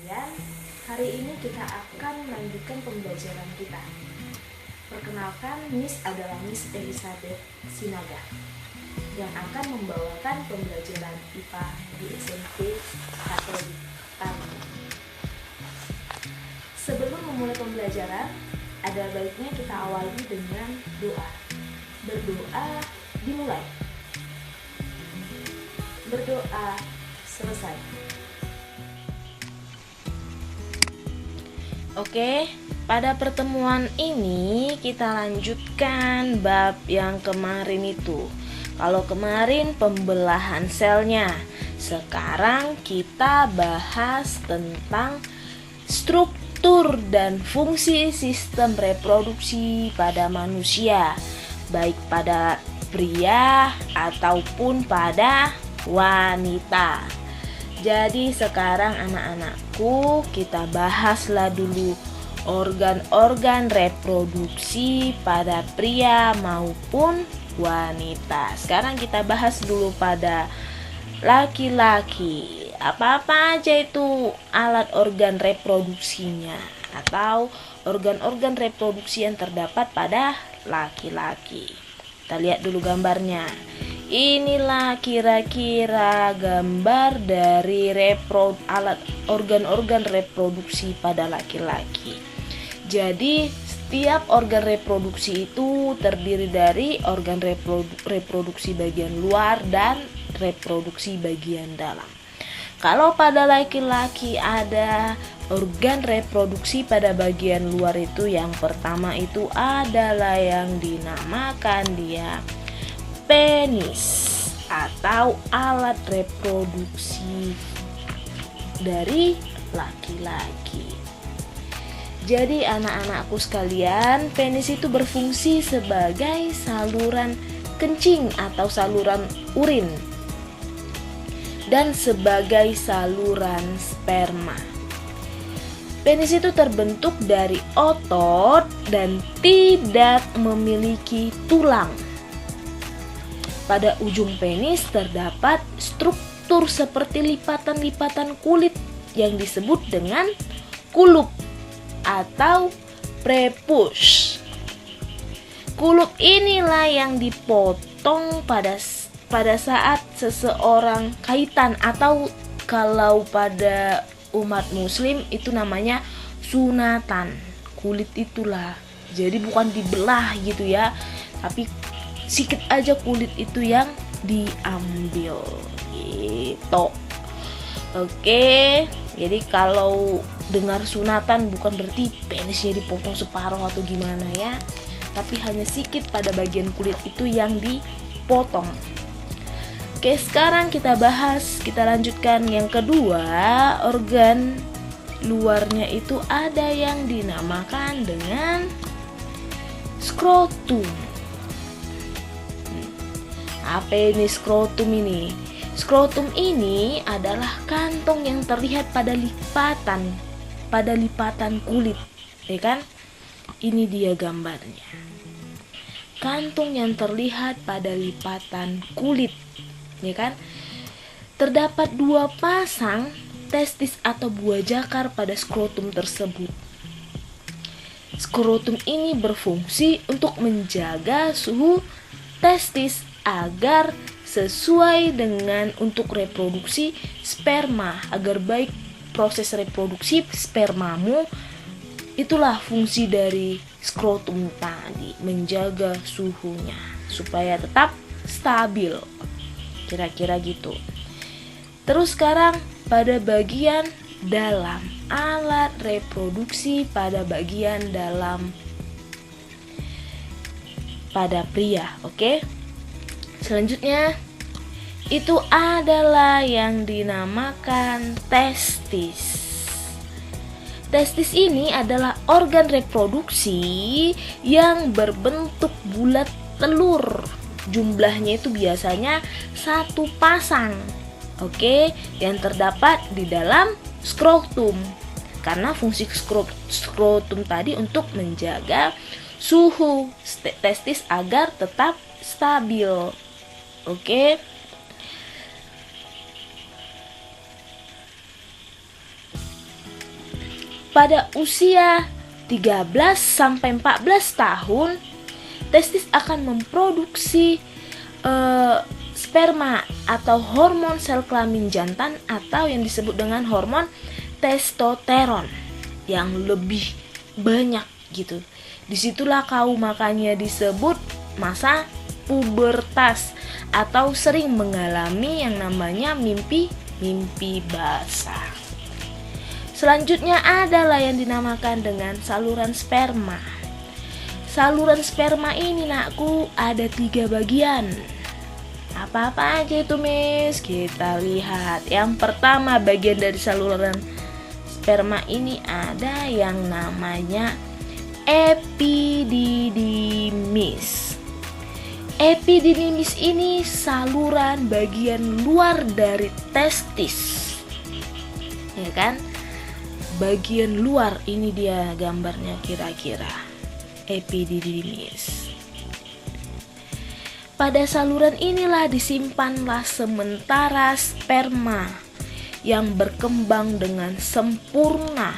sekalian, hari ini kita akan melanjutkan pembelajaran kita. Perkenalkan, Miss adalah Miss Elizabeth Sinaga yang akan membawakan pembelajaran IPA di SMP Katolik Tami. Sebelum memulai pembelajaran, ada baiknya kita awali dengan doa. Berdoa dimulai. Berdoa selesai. Oke, pada pertemuan ini kita lanjutkan bab yang kemarin itu. Kalau kemarin pembelahan selnya, sekarang kita bahas tentang struktur dan fungsi sistem reproduksi pada manusia, baik pada pria ataupun pada wanita. Jadi sekarang anak-anakku, kita bahaslah dulu organ-organ reproduksi pada pria maupun wanita. Sekarang kita bahas dulu pada laki-laki. Apa-apa aja itu alat organ reproduksinya atau organ-organ reproduksi yang terdapat pada laki-laki. Kita lihat dulu gambarnya. Inilah kira-kira gambar dari alat organ-organ reproduksi pada laki-laki. Jadi setiap organ reproduksi itu terdiri dari organ reproduksi bagian luar dan reproduksi bagian dalam. Kalau pada laki-laki ada organ reproduksi pada bagian luar itu, yang pertama itu adalah yang dinamakan dia penis atau alat reproduksi dari laki-laki. Jadi anak-anakku sekalian, penis itu berfungsi sebagai saluran kencing atau saluran urin dan sebagai saluran sperma. Penis itu terbentuk dari otot dan tidak memiliki tulang. Pada ujung penis terdapat struktur seperti lipatan-lipatan kulit yang disebut dengan kulup atau prepuce. Kulup inilah yang dipotong pada saat seseorang kaitan, atau kalau pada umat muslim itu namanya sunatan. Kulit itulah. Jadi bukan dibelah gitu ya, tapi sikit aja kulit itu yang diambil gitu. Oke, jadi kalau dengar sunatan bukan berarti penisnya dipotong separuh atau gimana ya, tapi hanya sedikit pada bagian kulit itu yang dipotong. Oke, sekarang kita lanjutkan yang kedua. Organ luarnya itu ada yang dinamakan dengan skrotum. Apa ini skrotum ini? Skrotum ini adalah kantong yang terlihat pada lipatan kulit, ya kan? Ini dia gambarnya. Kantong yang terlihat pada lipatan kulit, ya kan? Terdapat 2 pasang testis atau buah jakar pada skrotum tersebut. Skrotum ini berfungsi untuk menjaga suhu testis agar sesuai dengan untuk reproduksi sperma, agar baik proses reproduksi spermamu. Itulah fungsi dari skrotum tadi, menjaga suhunya supaya tetap stabil, kira-kira gitu. Terus sekarang pada bagian dalam, alat reproduksi pada bagian dalam pada pria, oke? Selanjutnya itu adalah yang dinamakan testis. Testis ini adalah organ reproduksi yang berbentuk bulat telur. Jumlahnya itu biasanya 1 pasang. Oke, yang terdapat di dalam skrotum. Karena fungsi skrotum tadi untuk menjaga suhu testis agar tetap stabil. Oke. pada usia 13 sampai 14 tahun, testis akan memproduksi sperma atau hormon sel kelamin jantan atau yang disebut dengan hormon testosteron yang lebih banyak gitu. Disitulah makanya disebut masa pubertas atau sering mengalami yang namanya mimpi basah. Selanjutnya adalah yang dinamakan dengan saluran sperma. Saluran sperma ini nakku ada 3 bagian. Apa-apa aja itu Miss? Kita lihat. Yang pertama bagian dari saluran sperma ini ada yang namanya epididymis. Epididymis ini saluran bagian luar dari testis. Ya kan? Bagian luar ini dia gambarnya kira-kira. Epididymis. Pada saluran inilah disimpanlah sementara sperma yang berkembang dengan sempurna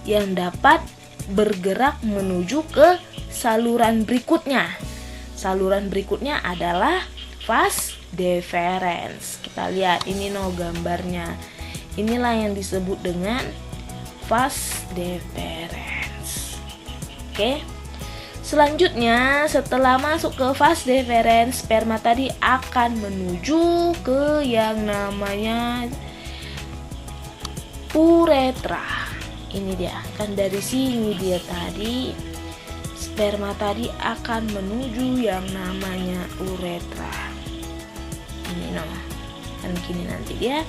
yang dapat bergerak menuju ke saluran berikutnya. Saluran berikutnya adalah vas deferens. Kita lihat ini gambarnya. Inilah yang disebut dengan vas deferens. Oke. Selanjutnya, setelah masuk ke vas deferens, sperma tadi akan menuju ke yang namanya uretra. Ini dia, kan dari sini dia tadi sperma tadi akan menuju yang namanya uretra. Ini kan gini nanti dia.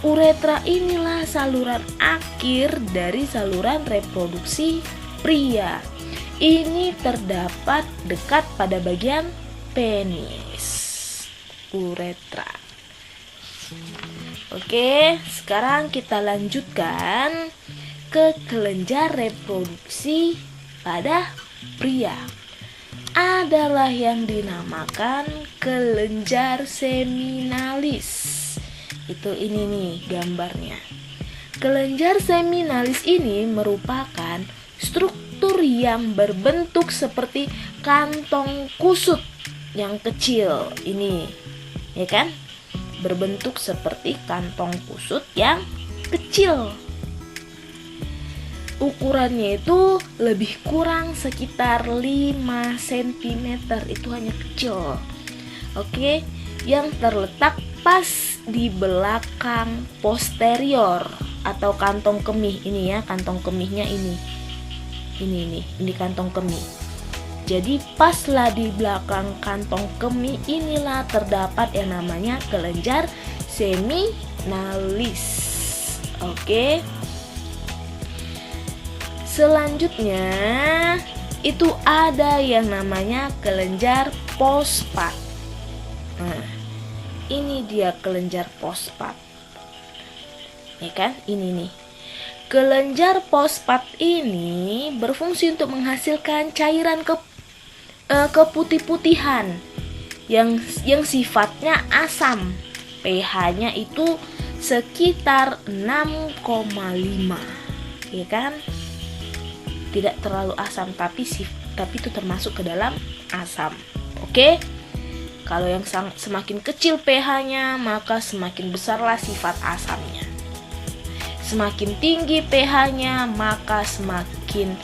Uretra inilah saluran akhir dari saluran reproduksi pria. Ini terdapat dekat pada bagian penis, uretra. Oke, sekarang kita lanjutkan ke kelenjar reproduksi pada pria. Adalah yang dinamakan kelenjar seminalis. Itu ini nih gambarnya. Kelenjar seminalis ini merupakan struktur yang berbentuk seperti kantong kusut yang kecil ini, ya kan? Berbentuk seperti kantong kusut yang kecil. Ukurannya itu lebih kurang sekitar 5 cm, itu hanya kecil. Oke, yang terletak pas di belakang posterior atau kantong kemih ini ya, kantong kemihnya ini kantong kemih. Jadi paslah di belakang kantong kemih inilah terdapat yang namanya kelenjar seminalis. Oke. Selanjutnya itu ada yang namanya kelenjar fosfat. Nah, ini dia kelenjar fosfat. Ya kan? Ini nih. Kelenjar fosfat ini berfungsi untuk menghasilkan cairan keputih-putihan yang sifatnya asam. pH-nya itu sekitar 6,5. Ya kan? Tidak terlalu asam tapi itu termasuk ke dalam asam. Oke? Kalau yang semakin kecil pH-nya, maka semakin besarlah sifat asamnya. Semakin tinggi pH-nya, maka semakin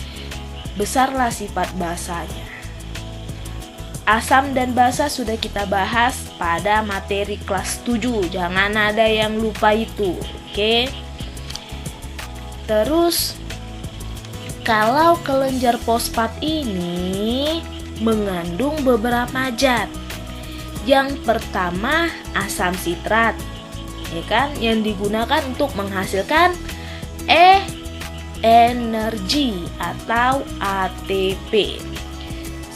besarlah sifat basanya. Asam dan basa sudah kita bahas pada materi kelas 7. Jangan ada yang lupa itu. Oke? Terus, kalau kelenjar fosfat ini mengandung beberapa zat. Yang pertama, asam sitrat. Ya kan, yang digunakan untuk menghasilkan energi atau ATP.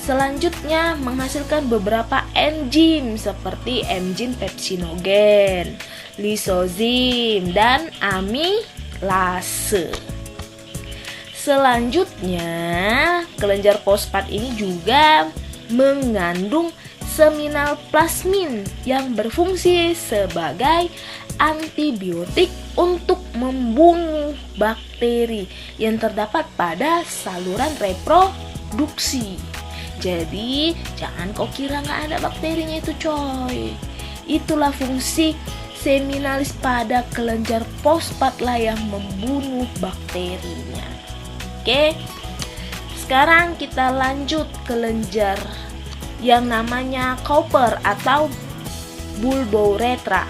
Selanjutnya menghasilkan beberapa enzim seperti enzim pepsinogen, lisozim, dan amilase. Selanjutnya, kelenjar fosfat ini juga mengandung seminal plasmin yang berfungsi sebagai antibiotik untuk membunuh bakteri yang terdapat pada saluran reproduksi. Jadi jangan kau kira nggak ada bakterinya itu coy. Itulah fungsi seminalis pada kelenjar fosfat lah yang membunuh bakterinya. Oke, sekarang kita lanjut kelenjar yang namanya Cowper atau bulbourethra.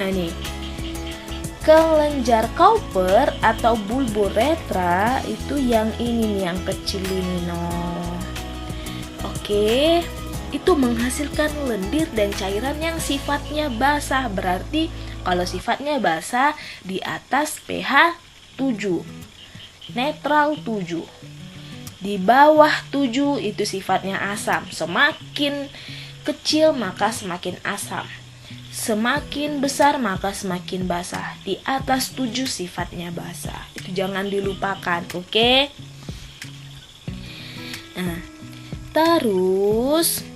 Nah ini kelenjar Cowper atau bulbourethra itu yang ini nih, yang kecil ini Oke, itu menghasilkan lendir dan cairan yang sifatnya basah. Berarti kalau sifatnya basah di atas pH 7, netral 7. Di bawah 7 itu sifatnya asam. Semakin kecil maka semakin asam. Semakin besar maka semakin basah. Di atas 7 sifatnya basah. Itu jangan dilupakan, oke? Nah, terus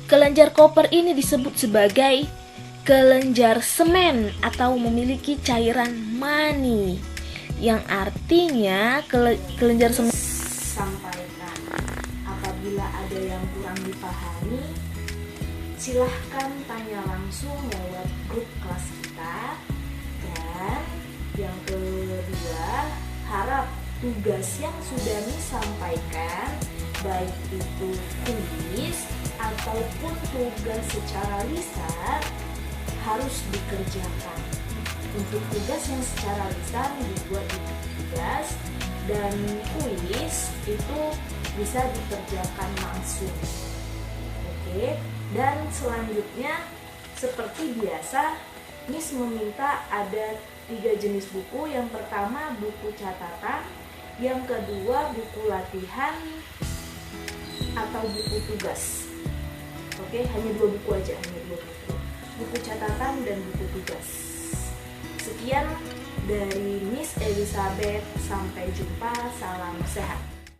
kelenjar Cowper ini disebut sebagai kelenjar semen atau memiliki cairan mani, yang artinya kelenjar semen. Sampaikan apabila ada yang kurang dipahami, silahkan tanya langsung lewat grup kelas kita. Dan yang kedua, harap tugas yang sudah disampaikan, baik itu kuis ataupun tugas secara lisan, harus dikerjakan. Untuk tugas yang secara lisan dibuat di tugas, dan kuis itu bisa dikerjakan langsung. Oke, dan selanjutnya seperti biasa, Miss meminta ada 3 jenis buku. Yang pertama buku catatan, yang kedua buku latihan atau buku tugas. Oke, hanya 2 buku aja, buku catatan dan buku tugas. Sekian dari Miss Elizabeth, sampai jumpa, salam sehat.